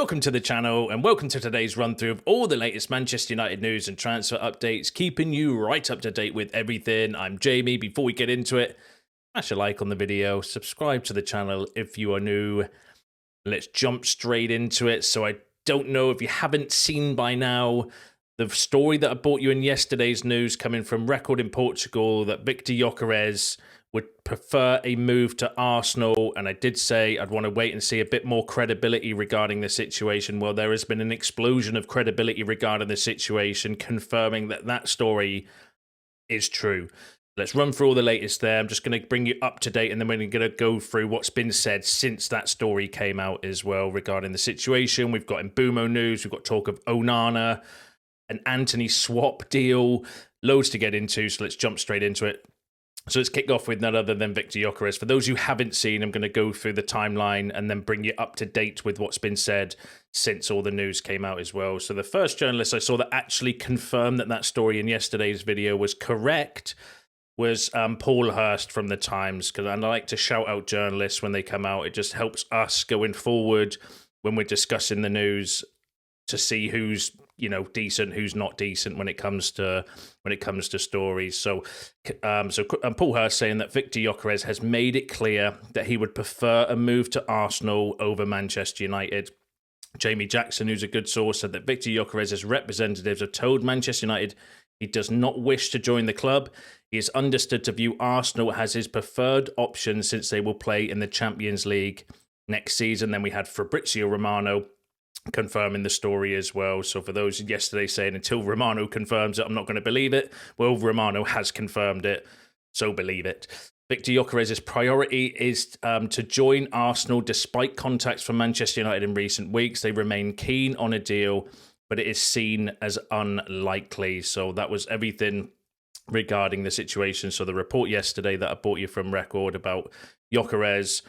Welcome to the channel and welcome to today's run through of all the latest Manchester United news and transfer updates, keeping you right up to date with everything. I'm Jamie. Before we get into it, smash a like on the video, subscribe to the channel if you are new. Let's jump straight into it. So I don't know if you haven't seen by now the story that I brought you in yesterday's news coming from Record in Portugal that Viktor Gyökeres would prefer a move to Arsenal, and I did say I'd want to wait and see a bit more credibility regarding the situation. Well, there has been an explosion of credibility regarding the situation, confirming that that story is true. Let's run through all the latest there. I'm just going to bring you up to date, and then we're going to go through what's been said since that story came out as well regarding the situation. We've got Mbeumo news, we've got talk of Onana, an Antony swap deal, loads to get into, so let's jump straight into it. So let's kick off with none other than Viktor Gyökeres. For those who haven't seen, I'm going to go through the timeline and then bring you up to date with what's been said since all the news came out as well. So the first journalist I saw that actually confirmed that that story in yesterday's video was correct was Paul Hurst from The Times. And I like to shout out journalists when they come out. It just helps us going forward when we're discussing the news to see who's decent, who's not decent when it comes to stories. So Paul Hurst saying that Viktor Gyökeres has made it clear that he would prefer a move to Arsenal over Manchester United. Jamie Jackson, who's a good source, said that Viktor Gyökeres' representatives have told Manchester United he does not wish to join the club. He is understood to view Arsenal as his preferred option since they will play in the Champions League next season. Then we had Fabrizio Romano confirming the story as well. So for those yesterday saying until Romano confirms it, I'm not going to believe it. Well, Romano has confirmed it, so believe it. Viktor Gyökeres' priority is to join Arsenal despite contacts from Manchester United in recent weeks. They remain keen on a deal, but it is seen as unlikely. So that was everything regarding the situation. So the report yesterday that I brought you from Record about Gyökeres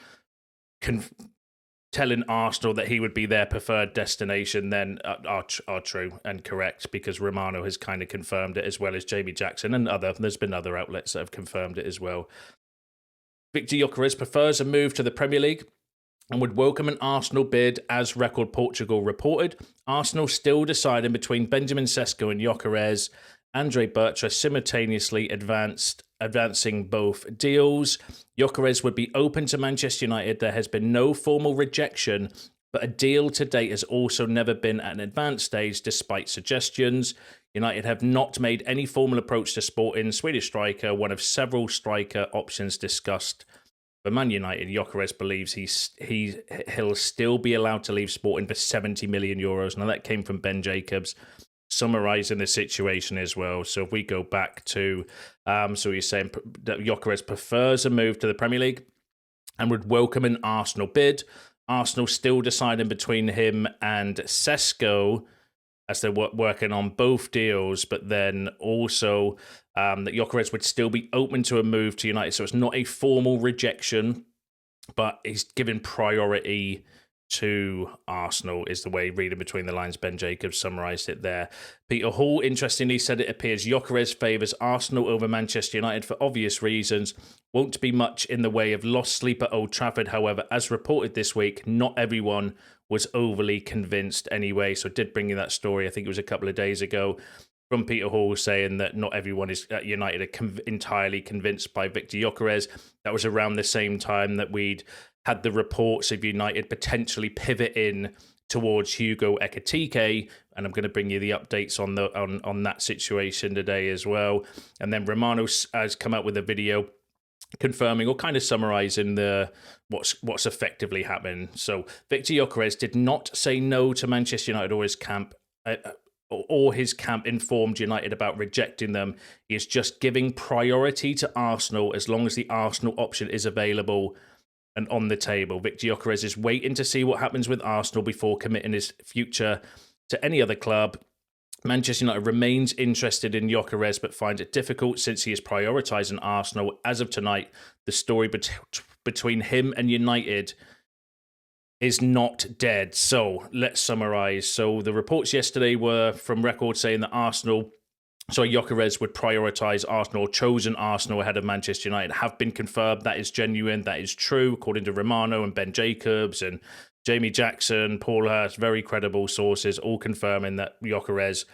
telling Arsenal that he would be their preferred destination then are true and correct, because Romano has kind of confirmed it, as well as Jamie Jackson and there's been other outlets that have confirmed it as well. Viktor Gyökeres prefers a move to the Premier League and would welcome an Arsenal bid, as Record Portugal reported. Arsenal still deciding between Benjamin Sesko and Gyökeres. Andre Bertra simultaneously advancing both deals. Gyökeres would be open to Manchester United. There has been no formal rejection, but a deal to date has also never been at an advanced stage despite suggestions. United have not made any formal approach to Sporting. Swedish striker, one of several striker options discussed. For Man United, Gyökeres believes he'll still be allowed to leave Sporting for €70 million. Now that came from Ben Jacobs, summarising the situation as well. So if we go back to, so you're saying that Gyökeres prefers a move to the Premier League and would welcome an Arsenal bid. Arsenal still deciding between him and Sesko as they're working on both deals, but then also that Gyökeres would still be open to a move to United. So it's not a formal rejection, but he's given priority to Arsenal, is the way reading between the lines. Ben Jacobs summarised it there. Peter Hall, interestingly, said it appears Gyökeres favours Arsenal over Manchester United for obvious reasons. Won't be much in the way of lost sleep at Old Trafford, however. As reported this week, not everyone was overly convinced anyway. So I did bring you that story, I think it was a couple of days ago, from Peter Hall saying that not everyone is at United are entirely convinced by Viktor Gyökeres. That was around the same time that we'd had the reports of United potentially pivoting towards Hugo Ekitike, and I'm going to bring you the updates on that situation today as well. And then Romano has come out with a video confirming or kind of summarising what's effectively happening. So Viktor Gyökeres did not say no to Manchester United or his camp. His camp informed United about rejecting them. He is just giving priority to Arsenal as long as the Arsenal option is available and on the table. Viktor Gyökeres is waiting to see what happens with Arsenal before committing his future to any other club. Manchester United remains interested in Gyökeres, but finds it difficult since he is prioritising Arsenal. As of tonight, the story between him and United is not dead. So let's summarise. So the reports yesterday were from Record saying that Gyökeres would prioritise Arsenal, chosen Arsenal ahead of Manchester United, have been confirmed. That is genuine, that is true, according to Romano and Ben Jacobs and Jamie Jackson, Paul Hurst, very credible sources, all confirming that Gyökeres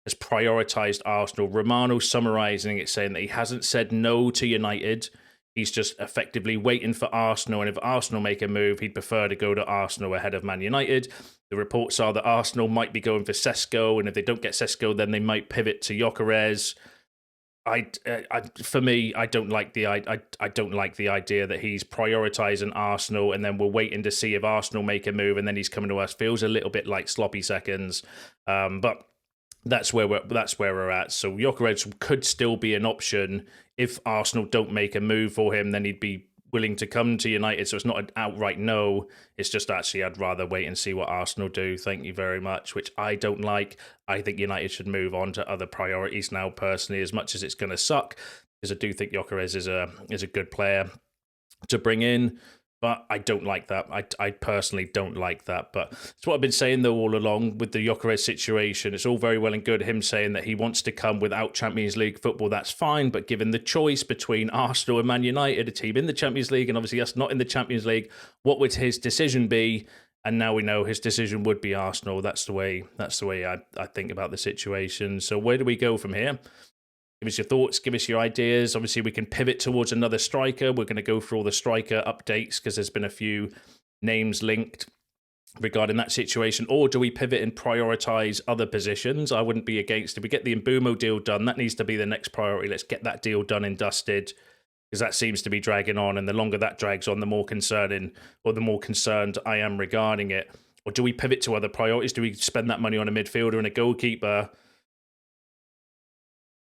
has prioritised Arsenal. Romano summarising it, saying that he hasn't said no to United. He's just effectively waiting for Arsenal, and if Arsenal make a move, he'd prefer to go to Arsenal ahead of Man United. The reports are that Arsenal might be going for Sesko, and if they don't get Sesko, then they might pivot to Gyökeres. For me, I don't like the idea that he's prioritising Arsenal, and then we're waiting to see if Arsenal make a move, and then he's coming to us. Feels a little bit like sloppy seconds, but that's where we're at. So Gyökeres could still be an option if Arsenal don't make a move for him. Then he'd be willing to come to United. So it's not an outright no. It's just actually I'd rather wait and see what Arsenal do. Thank you very much, which I don't like. I think United should move on to other priorities now. Personally, as much as it's going to suck, because I do think Gyökeres is a good player to bring in. But I don't like that. I personally don't like that. But it's what I've been saying, though, all along with the Gyökeres situation. It's all very well and good, him saying that he wants to come without Champions League football. That's fine. But given the choice between Arsenal and Man United, a team in the Champions League, and obviously us not in the Champions League, what would his decision be? And now we know his decision would be Arsenal. That's the way I think about the situation. So where do we go from here? Give us your thoughts, give us your ideas. Obviously, we can pivot towards another striker. We're going to go through all the striker updates because there's been a few names linked regarding that situation. Or do we pivot and prioritise other positions? I wouldn't be against it. If we get the Mbeumo deal done, that needs to be the next priority. Let's get that deal done and dusted, because that seems to be dragging on. And the longer that drags on, the more concerned I am regarding it. Or do we pivot to other priorities? Do we spend that money on a midfielder and a goalkeeper?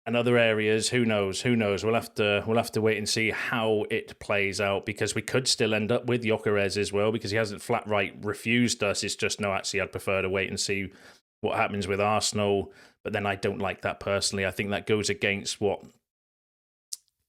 And other areas, who knows? We'll have to wait and see how it plays out, because we could still end up with Gyökeres as well, because he hasn't flat right refused us. It's just no, actually, I'd prefer to wait and see what happens with Arsenal. But then I don't like that personally. I think that goes against what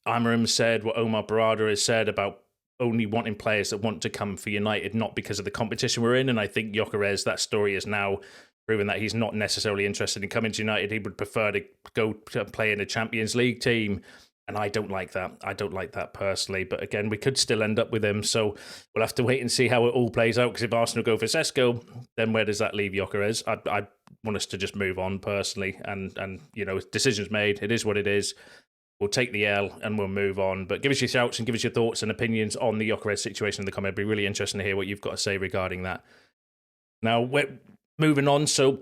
Amarim said, what Omar Barada has said about only wanting players that want to come for United, not because of the competition we're in. And I think Gyökeres, that story is now proven that he's not necessarily interested in coming to United. He would prefer to go to play in a Champions League team. And I don't like that. I don't like that personally. But again, we could still end up with him. So we'll have to wait and see how it all plays out. Because if Arsenal go for Sesko, then where does that leave Gyökeres? I want us to just move on personally. And you know, decisions made. It is what it is. We'll take the L and we'll move on. But give us your shouts and give us your thoughts and opinions on the Gyökeres situation in the comment. It'd be really interesting to hear what you've got to say regarding that. Now, we're moving on. So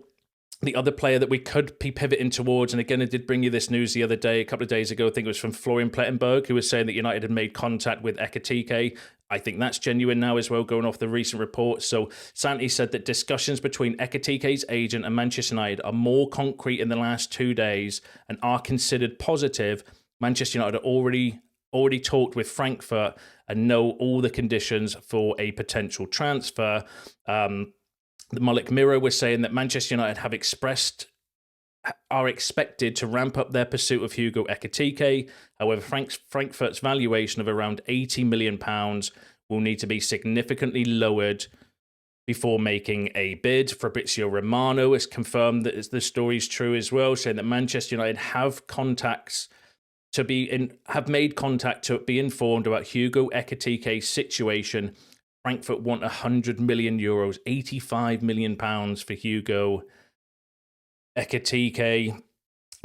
the other player that we could be pivoting towards, and again, I did bring you this news the other day, a couple of days ago, I think it was from Florian Plettenberg, who was saying that United had made contact with Ekitike. I think that's genuine now as well, going off the recent reports. So Santi said that discussions between Ekitike's agent and Manchester United are more concrete in the last 2 days and are considered positive. Manchester United already talked with Frankfurt and know all the conditions for a potential transfer. The Mullick Mirror was saying that Manchester United are expected to ramp up their pursuit of Hugo Ekitike. However, Frankfurt's valuation of around £80 million will need to be significantly lowered before making a bid. Fabrizio Romano has confirmed that the story is true as well, saying that Manchester United have made contact to be informed about Hugo Ekitike's situation. Frankfurt want €100 million, £85 million for Hugo Ekitike.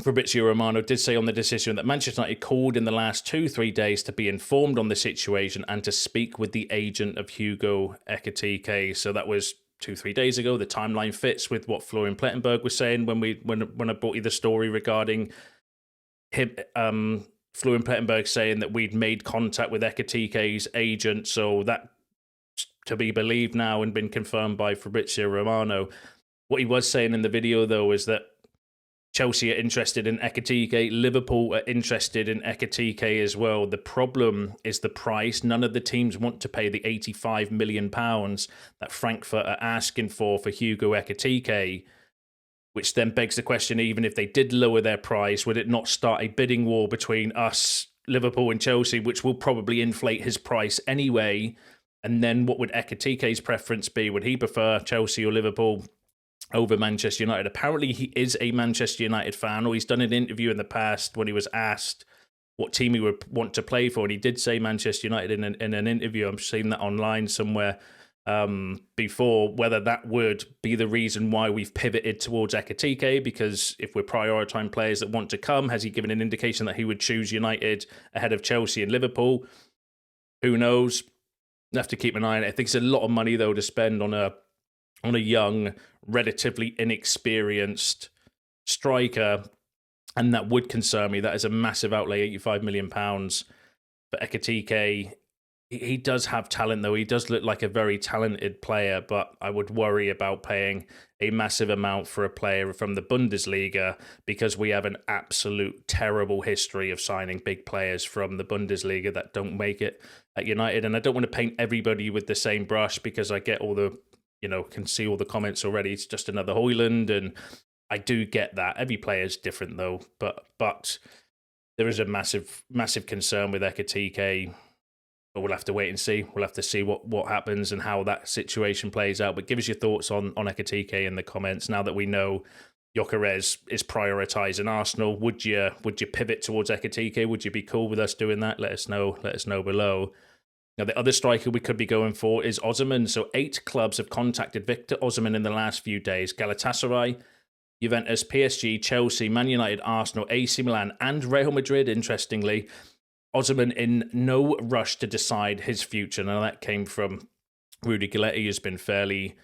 Fabrizio Romano did say on the decision that Manchester United called in the last 2-3 days to be informed on the situation and to speak with the agent of Hugo Ekitike. So that was 2-3 days ago. The timeline fits with what Florian Plettenberg was saying when I brought you the story regarding him. Florian Plettenberg saying that we'd made contact with Ekitike's agent, so that to be believed now and been confirmed by Fabrizio Romano. What he was saying in the video, though, is that Chelsea are interested in Ekitike, Liverpool are interested in Ekitike as well. The problem is the price. None of the teams want to pay the £85 million that Frankfurt are asking for Hugo Ekitike, which then begs the question, even if they did lower their price, would it not start a bidding war between us, Liverpool and Chelsea, which will probably inflate his price anyway? And then what would Ekitike's preference be? Would he prefer Chelsea or Liverpool over Manchester United? Apparently he is a Manchester United fan, or he's done an interview in the past when he was asked what team he would want to play for, and he did say Manchester United in an interview. I'm seeing that online somewhere. before, whether that would be the reason why we've pivoted towards Ekitike, because if we're prioritising players that want to come, has he given an indication that he would choose United ahead of Chelsea and Liverpool? Who knows? I have to keep an eye on it. I think it's a lot of money, though, to spend on a young, relatively inexperienced striker, and that would concern me. That is a massive outlay, £85 million for Ekitike. He does have talent, though. He does look like a very talented player, but I would worry about paying a massive amount for a player from the Bundesliga, because we have an absolute terrible history of signing big players from the Bundesliga that don't make it at United. And I don't want to paint everybody with the same brush, because I get all the, can see all the comments already. It's just another Højlund, and I do get that. Every player is different, though. But there is a massive concern with Ekitike. But we'll have to wait and see. We'll have to see what happens and how that situation plays out. But give us your thoughts on Ekitike in the comments. Now that we know Gyokeres is prioritising Arsenal, would you pivot towards Ekitike? Would you be cool with us doing that? Let us know below. Now, the other striker we could be going for is Osimhen. So 8 clubs have contacted Viktor Osimhen in the last few days. Galatasaray, Juventus, PSG, Chelsea, Man United, Arsenal, AC Milan, and Real Madrid, interestingly. Osimhen in no rush to decide his future. Now, that came from Rudy Galetti, who's been fairly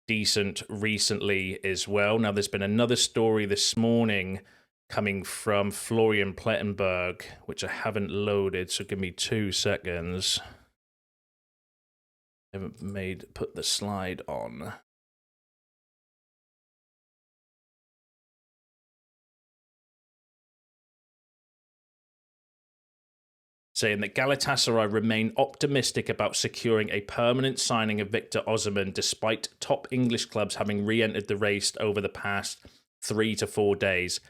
decent recently as well. Now, there's been another story this morning coming from Florian Plettenberg, which I haven't loaded, so give me 2 seconds. I haven't put the slide on. Saying that Galatasaray remain optimistic about securing a permanent signing of Viktor Osimhen, despite top English clubs having re-entered the race over the past 3 to 4 days.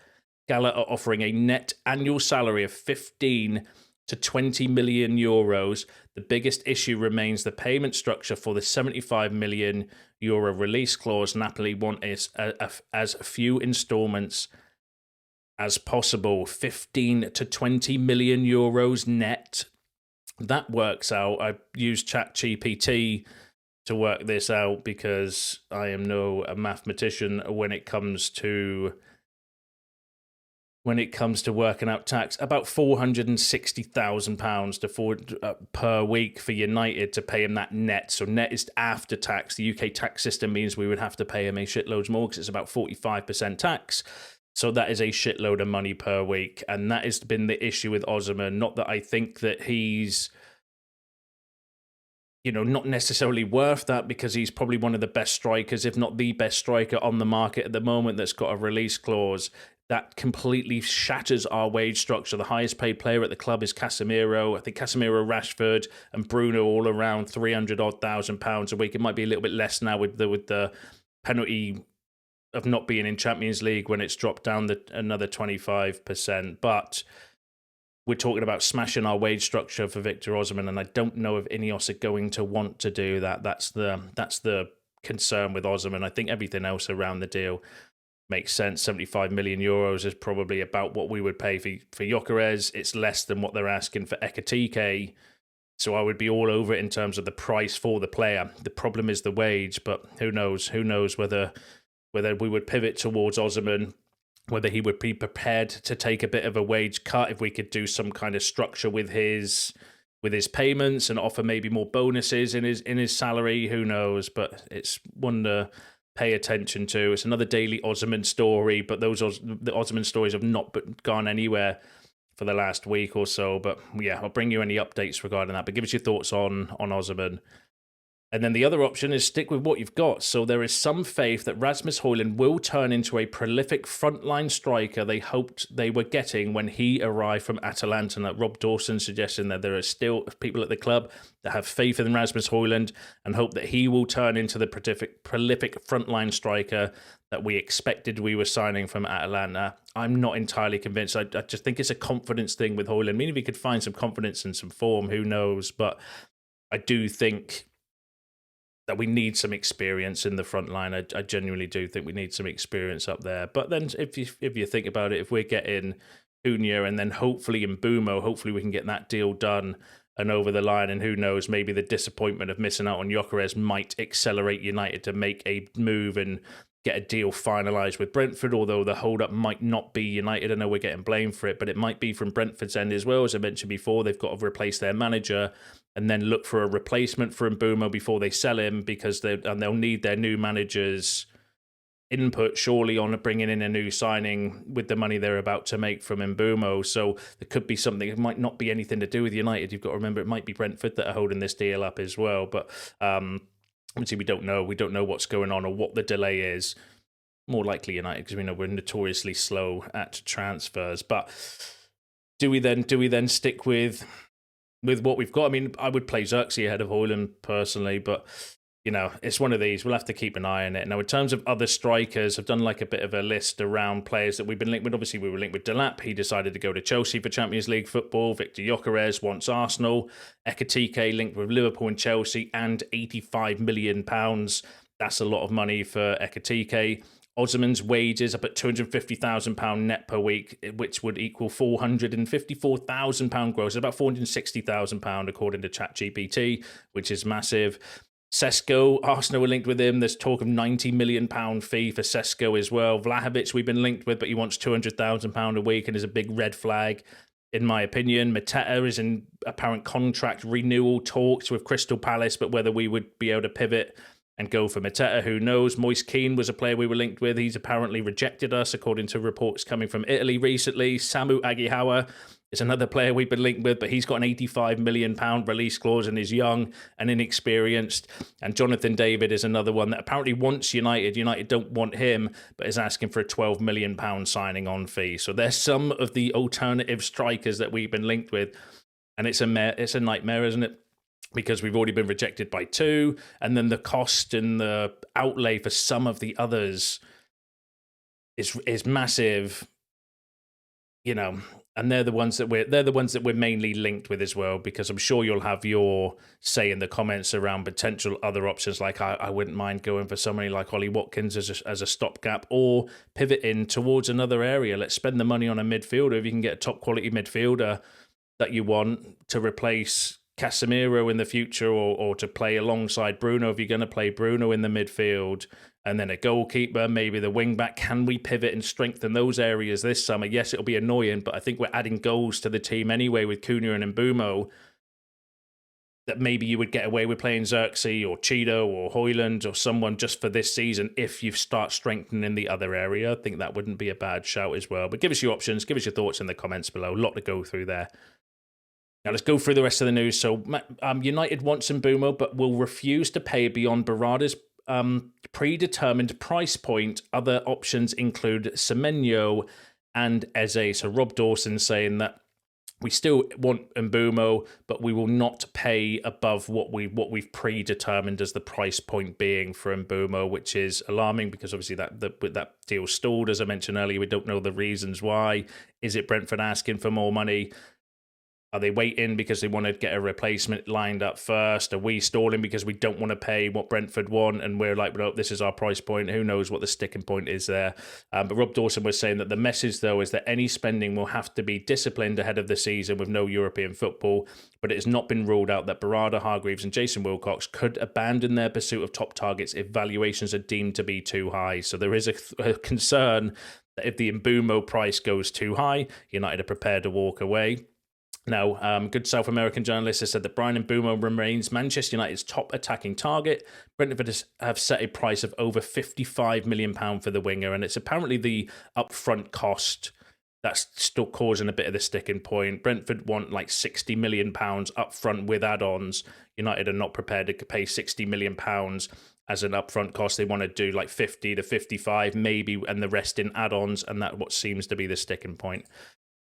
Gala are offering a net annual salary of 15 to 20 million euros. The biggest issue remains the payment structure for the 75 million euro release clause. Napoli want as few installments as possible. 15 to 20 million euros net. That works out. I used ChatGPT to work this out, because I am no mathematician when it comes to working out tax. About £460,000 per week for United to pay him that net. So net is after tax. The UK tax system means we would have to pay him a shitloads more, because it's about 45% tax. So that is a shitload of money per week. And that has been the issue with Osimhen. Not that I think that he's, not necessarily worth that, because he's probably one of the best strikers, if not the best striker on the market at the moment, that's got a release clause. That completely shatters our wage structure. The highest paid player at the club is Casemiro. I think Casemiro, Rashford, and Bruno all around £300,000 a week. It might be a little bit less now with the penalty of not being in Champions League, when it's dropped down another 25%. But we're talking about smashing our wage structure for Viktor Osimhen, and I don't know if Ineos are going to want to do that. That's the concern with Osimhen. I think everything else around the deal makes sense. 75 million euros is probably about what we would pay for Gyokeres. It's less than what they're asking for Ekitike. So I would be all over it in terms of the price for the player. The problem is the wage, but who knows? Who knows whether we would pivot towards Osimhen, whether he would be prepared to take a bit of a wage cut if we could do some kind of structure with his payments and offer maybe more bonuses in his salary. Who knows? But it's one to pay attention to. It's another daily Osimhen story, but the Osimhen stories have not gone anywhere for the last week or so. But yeah, I'll bring you any updates regarding that. But give us your thoughts on Osimhen. And then the other option is stick with what you've got. So there is some faith that Rasmus Højlund will turn into a prolific frontline striker they hoped they were getting when he arrived from Atalanta. And Rob Dawson suggesting that there are still people at the club that have faith in Rasmus Højlund and hope that he will turn into the prolific frontline striker that we expected we were signing from Atalanta. I'm not entirely convinced. I just think it's a confidence thing with Højlund. I mean, if he could find some confidence and some form, who knows? But I do think that we need some experience in the front line. I genuinely do think we need some experience up there. But then if you think about it, if we're getting Cunha and then hopefully Mbeumo, hopefully we can get that deal done and over the line. And who knows, maybe the disappointment of missing out on Gyökeres might accelerate United to make a move and get a deal finalised with Brentford, although the hold-up might not be United. I know we're getting blamed for it, but it might be from Brentford's end as well. As I mentioned before, they've got to replace their manager and then look for a replacement for Mbeumo before they sell him, because they'll need their new manager's input surely on bringing in a new signing with the money they're about to make from Mbeumo. So there could be something. It might not be anything to do with United. You've got to remember it might be Brentford that are holding this deal up as well. But obviously we don't know. We don't know what's going on or what the delay is. More likely United, because we know we're notoriously slow at transfers. But do we then stick with what we've got? I mean, I would play Xerxes ahead of Højlund personally, but it's one of these. We'll have to keep an eye on it. Now, in terms of other strikers, I've done like a bit of a list around players that we've been linked with. Obviously, we were linked with Delap. He decided to go to Chelsea for Champions League football. Viktor Gyökeres wants Arsenal. Ekitike linked with Liverpool and Chelsea, and £85 million. That's a lot of money for Ekitike. Osman's wages up at £250,000 net per week, which would equal £454,000 gross. About £460,000 according to ChatGPT, which is massive. Sesko, Arsenal were linked with him. There's talk of £90 million fee for Sesko as well. Vlahovic we've been linked with, but he wants £200,000 a week and is a big red flag, in my opinion. Mateta is in apparent contract renewal talks with Crystal Palace, but whether we would be able to pivot and go for Mateta, who knows? Moise Kean was a player we were linked with. He's apparently rejected us, according to reports coming from Italy recently. Samu Agihawa is another player we've been linked with, but he's got an £85 million release clause and is young and inexperienced. And Jonathan David is another one that apparently wants United. United don't want him, but is asking for a £12 million signing on fee. So there's some of the alternative strikers that we've been linked with, and it's a nightmare, isn't it? Because we've already been rejected by two, and then the cost and the outlay for some of the others is massive, and they're the ones that we're mainly linked with as well, because I'm sure you'll have your say in the comments around potential other options. Like I wouldn't mind going for somebody like Ollie Watkins as a stopgap, or pivot in towards another area. Let's spend the money on a midfielder. If you can get a top quality midfielder that you want to replace Casemiro in the future, or to play alongside Bruno, if you're going to play Bruno in the midfield, and then a goalkeeper, maybe the wing back. Can we pivot and strengthen those areas this summer? Yes, it'll be annoying, but I think we're adding goals to the team anyway with Cunha and Mbeumo, that maybe you would get away with playing Xerxes or Cheeto or Højlund or someone just for this season if you start strengthening the other area. I think that wouldn't be a bad shout as well. But give us your options, give us your thoughts in the comments below. A lot to go through there. Now let's go through the rest of the news. So United wants Mbeumo, but will refuse to pay beyond Berardi's predetermined price point. Other options include Semenyo and Eze. So Rob Dawson saying that we still want Mbeumo, but we will not pay above what we've predetermined as the price point being for Mbeumo, which is alarming, because obviously that deal stalled, as I mentioned earlier. We don't know the reasons why. Is it Brentford asking for more money? Are they waiting because they want to get a replacement lined up first? Are we stalling because we don't want to pay what Brentford want? And we're like, well, this is our price point. Who knows what the sticking point is there? But Rob Dawson was saying that the message, though, is that any spending will have to be disciplined ahead of the season with no European football. But it has not been ruled out that Berardi, Hargreaves and Jason Wilcox could abandon their pursuit of top targets if valuations are deemed to be too high. So there is a concern that if the Mbeumo price goes too high, United are prepared to walk away. Now, good South American journalist has said that Bryan Mbeumo remains Manchester United's top attacking target. Brentford have set a price of over £55 million for the winger, and it's apparently the upfront cost that's still causing a bit of the sticking point. Brentford want like £60 million upfront with add-ons. United are not prepared to pay £60 million as an upfront cost. They want to do like 50 to 55 maybe, and the rest in add-ons, and that's what seems to be the sticking point.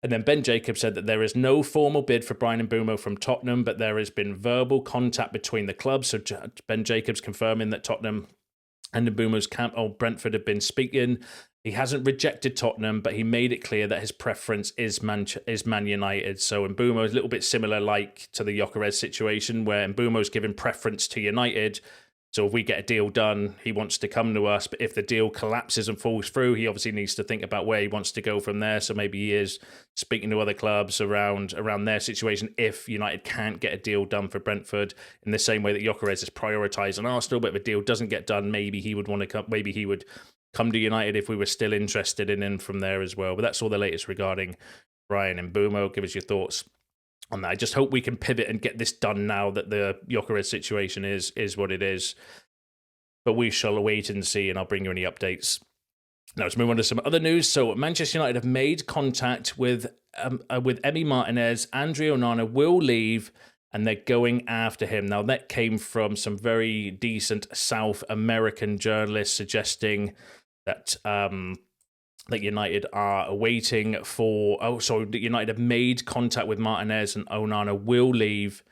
And then Ben Jacobs said that there is no formal bid for Bryan Mbeumo from Tottenham, but there has been verbal contact between the clubs. So Ben Jacobs confirming that Tottenham and Mbeumo's camp, Brentford, have been speaking. He hasn't rejected Tottenham, but he made it clear that his preference is Man United. So Mbeumo is a little bit similar like to the Gyokeres situation, where Mbeumo's given preference to United. So if we get a deal done, he wants to come to us. But if the deal collapses and falls through, he obviously needs to think about where he wants to go from there. So maybe he is speaking to other clubs around their situation if United can't get a deal done for Brentford, in the same way that Gyökeres is prioritising Arsenal. But if a deal doesn't get done, maybe he would want to come. Maybe he would come to United if we were still interested in him from there as well. But that's all the latest regarding Bryan Mbeumo. Give us your thoughts on that. I just hope we can pivot and get this done now that the Gyokeres situation is what it is. But we shall wait and see, and I'll bring you any updates. Now let's move on to some other news. So Manchester United have made contact with Emi Martinez. Andre Onana will leave, and they're going after him. Now that came from some very decent South American journalists suggesting that that United are waiting for... United have made contact with Martinez, and Onana will leave,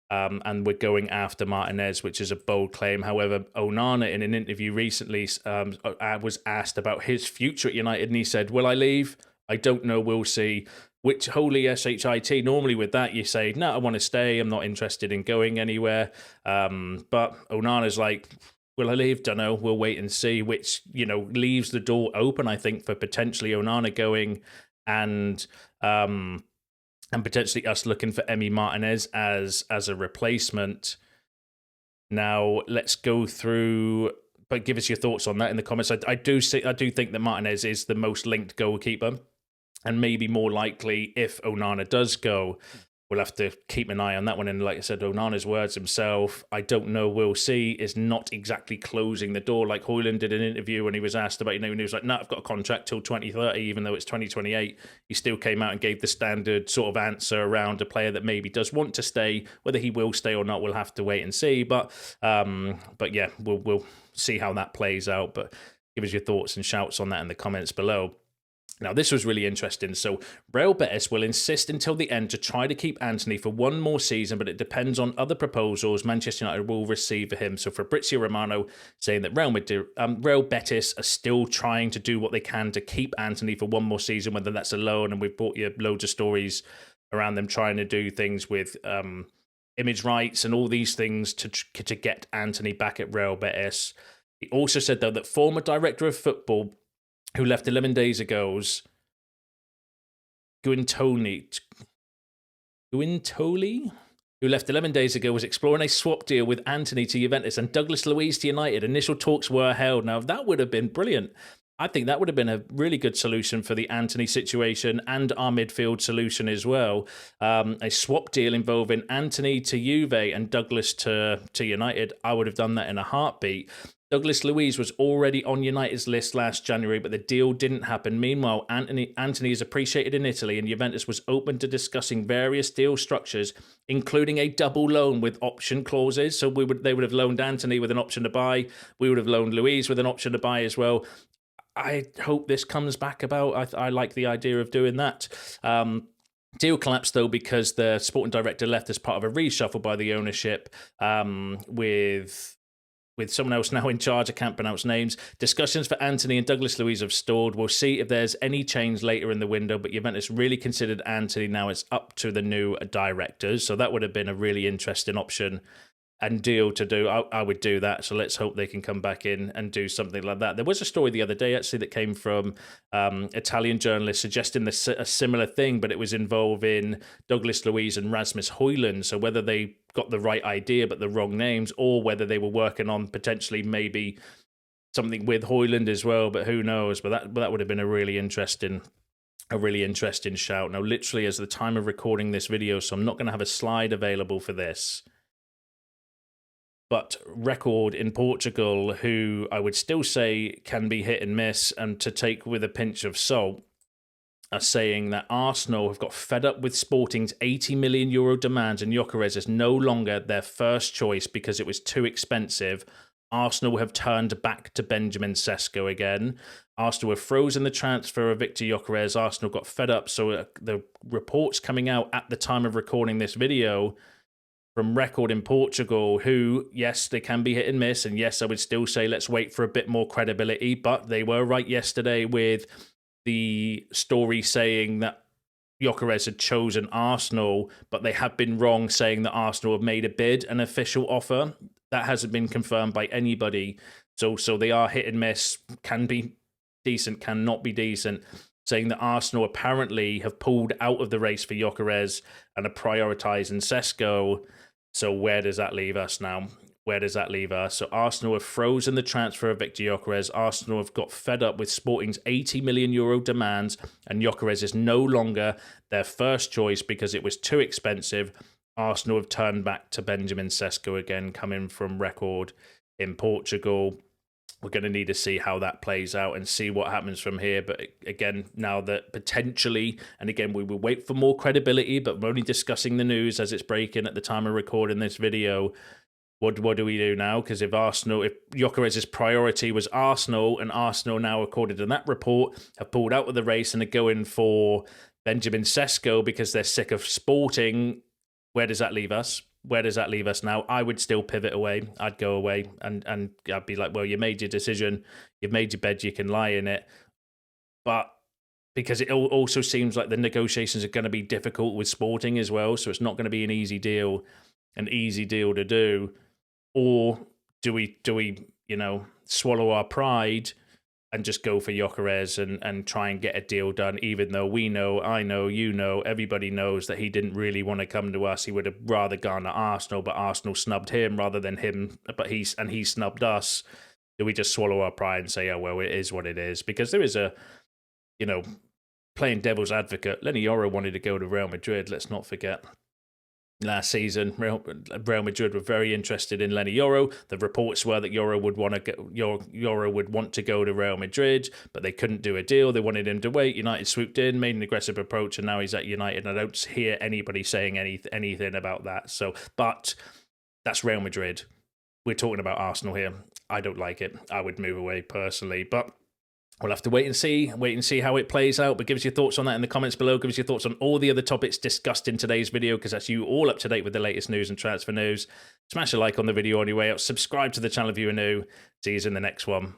and we're going after Martinez, which is a bold claim. However, Onana, in an interview recently, was asked about his future at United, and he said, will I leave? I don't know, we'll see. Which, holy shit, normally with that, you say, no, I want to stay, I'm not interested in going anywhere. But Onana's like... will I leave? Don't know. We'll wait and see, which, leaves the door open, I think, for potentially Onana going and potentially us looking for Emi Martinez as a replacement. Now, let's go through, but give us your thoughts on that in the comments. I do think that Martinez is the most linked goalkeeper, and maybe more likely if Onana does go, we'll have to keep an eye on that one. And like I said, Onana's words himself, I don't know, we'll see, is not exactly closing the door. Like Højlund did an interview when he was asked about, and he was like, no, I've got a contract till 2030, even though it's 2028. He still came out and gave the standard sort of answer around a player that maybe does want to stay. Whether he will stay or not, we'll have to wait and see. But yeah, we'll see how that plays out. But give us your thoughts and shouts on that in the comments below. Now, this was really interesting. So, Real Betis will insist until the end to try to keep Antony for one more season, but it depends on other proposals Manchester United will receive for him. So, Fabrizio Romano saying that Real Betis are still trying to do what they can to keep Antony for one more season, whether that's a loan, and we've brought you loads of stories around them trying to do things with image rights and all these things to get Antony back at Real Betis. He also said, though, that former director of football who left 11 days ago, Guintoli, who left 11 days ago, was exploring a swap deal with Antony to Juventus and Douglas Luiz to United. Initial talks were held. Now, that would have been brilliant. I think that would have been a really good solution for the Antony situation and our midfield solution as well. A swap deal involving Antony to Juve and Douglas to United. I would have done that in a heartbeat. Douglas Luiz was already on United's list last January, but the deal didn't happen. Meanwhile, Antony is appreciated in Italy, and Juventus was open to discussing various deal structures, including a double loan with option clauses. So they would have loaned Antony with an option to buy. We would have loaned Luiz with an option to buy as well. I hope this comes back about. I like the idea of doing that. Deal collapsed, though, because the sporting director left as part of a reshuffle by the ownership with someone else now in charge. I can't pronounce names. Discussions for Antony and Douglas Luiz have stalled. We'll see if there's any change later in the window, but Juventus really considered Antony. Now it's up to the new directors. So that would have been a really interesting option and deal to do. I would do that. So let's hope they can come back in and do something like that. There was a story the other day, actually, that came from Italian journalists suggesting a similar thing, but it was involving Douglas Luiz and Rasmus Højlund. So whether they got the right idea but the wrong names, or whether they were working on potentially maybe something with Højlund as well, but who knows? But that would have been a really interesting shout. Now, literally, as the time of recording this video, so I'm not going to have a slide available for this, but Record in Portugal, who I would still say can be hit and miss and to take with a pinch of salt, are saying that Arsenal have got fed up with Sporting's €80 million demands, and Gyokeres is no longer their first choice because it was too expensive. Arsenal have turned back to Benjamin Sesko again. Arsenal have frozen the transfer of Viktor Gyökeres. Arsenal got fed up, so the reports coming out at the time of recording this video from Record in Portugal, who, yes, they can be hit and miss, and yes, I would still say let's wait for a bit more credibility, but they were right yesterday with the story saying that Gyokeres had chosen Arsenal, but they have been wrong saying that Arsenal have made a bid, an official offer. That hasn't been confirmed by anybody. So they are hit and miss, can be decent, cannot be decent. Saying that Arsenal apparently have pulled out of the race for Gyökeres and are prioritising Sesko. So where does that leave us now? Where does that leave us? So Arsenal have frozen the transfer of Viktor Gyökeres. Arsenal have got fed up with Sporting's €80 million demands, and Gyökeres is no longer their first choice because it was too expensive. Arsenal have turned back to Benjamin Sesko again, coming from record in Portugal. We're going to need to see how that plays out and see what happens from here. But again, now that potentially, and again, we will wait for more credibility, but we're only discussing the news as it's breaking at the time of recording this video. What do we do now? Because if Gyökeres' priority was Arsenal, and Arsenal now, according to that report, have pulled out of the race and are going for Benjamin Sesko because they're sick of Sporting, where does that leave us? Where does that leave us now? I would still pivot away. I'd go away and I'd be like, well, you made your decision. You've made your bed. You can lie in it. But because it also seems like the negotiations are going to be difficult with Sporting as well. So it's not going to be an easy deal to do. Or do we swallow our pride and just go for Gyökeres and try and get a deal done, even though we know, I know, you know, everybody knows that he didn't really want to come to us. He would have rather gone to Arsenal, but Arsenal snubbed him rather than him, he snubbed us. Do we just swallow our pride and say, oh, well, it is what it is? Because there is playing devil's advocate, Lenny Yoro wanted to go to Real Madrid, let's not forget. Last season, Real Madrid were very interested in Lenny Yoro. The reports were that Yoro would want to go to Real Madrid, but they couldn't do a deal. They wanted him to wait. United swooped in, made an aggressive approach, and now he's at United. I don't hear anybody saying anything about that. But that's Real Madrid. We're talking about Arsenal here. I don't like it. I would move away personally, but we'll have to wait and see how it plays out. But give us your thoughts on that in the comments below. Give us your thoughts on all the other topics discussed in today's video, because that's you all up to date with the latest news and transfer news. Smash a like on the video on your way out. Subscribe to the channel if you are new. See you in the next one.